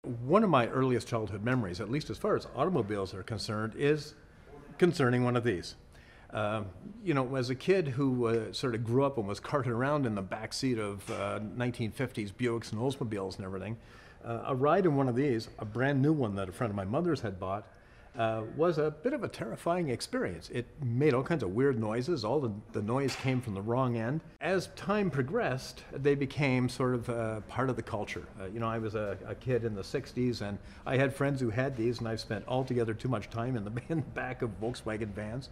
One of my earliest childhood memories, at least as far as automobiles are concerned, is concerning one of these. As a kid who sort of grew up and was carted around in the back seat of 1950s Buicks and Oldsmobiles and everything, a ride in one of these, a brand new one that a friend of my mother's had bought, was a bit of a terrifying experience. It made all kinds of weird noises. All the noise came from the wrong end. As time progressed, they became sort of part of the culture. I was a kid in the 60s, and I had friends who had these, and I've spent altogether too much time in the back of Volkswagen vans.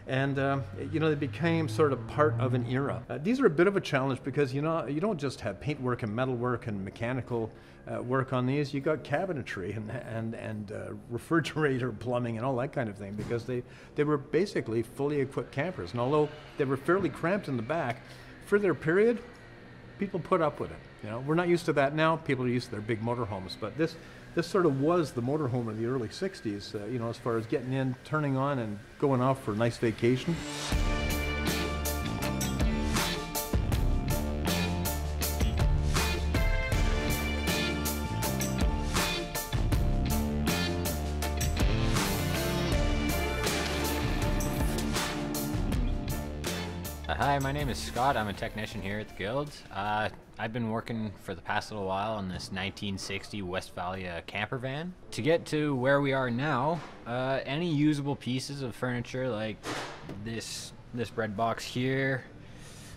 And, they became sort of part of an era. These are a bit of a challenge because, you don't just have paintwork and metalwork and mechanical work on these. You got cabinetry and refrigerator plumbing and all that kind of thing, because they were basically fully equipped campers. And although they were fairly cramped in the back, for their period, people put up with it. We're not used to that now. People are used to their big motorhomes, but this sort of was the motorhome of the early 60s, as far as getting in, turning on, and going off for a nice vacation. Hi, my name is Scott. I'm a technician here at the Guild. I've been working for the past little while on this 1960 Westfalia camper van. To get to where we are now, any usable pieces of furniture like this bread box here,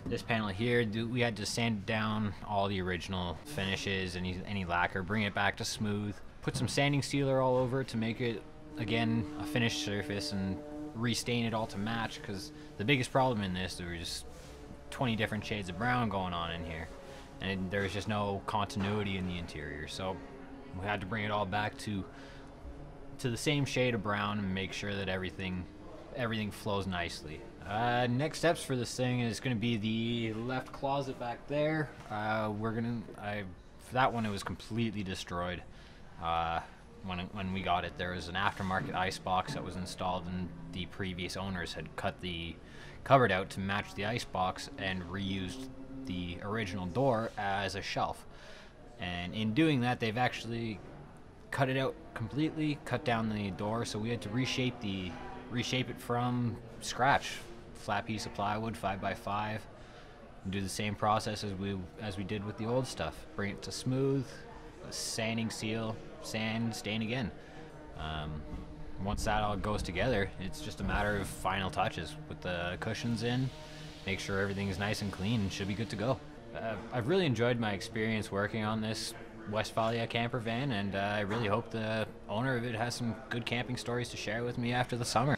this panel here, we had to sand down all the original finishes, any lacquer, bring it back to smooth, put some sanding sealer all over to make it, again, a finished surface, and restain it all to match, because the biggest problem in this, there were just 20 different shades of brown going on in here, and there was just no continuity in the interior, so we had to bring it all back to the same shade of brown and make sure that everything flows nicely. Next steps for this thing is going to be the left closet back there. For that one, it was completely destroyed. When we got it, there was an aftermarket ice box that was installed, and the previous owners had cut the cupboard out to match the ice box and reused the original door as a shelf. And in doing that, they've actually cut it out completely, cut down the door, so we had to reshape it from scratch. Flat piece of plywood, 5x5, and do the same process as we did with the old stuff. Bring it to smooth, sanding seal, sand, stain again. Once that all goes together, it's just a matter of final touches. Put the cushions in, make sure everything is nice and clean, and should be good to go. I've really enjoyed my experience working on this Westfalia camper van, and I really hope the owner of it has some good camping stories to share with me after the summer.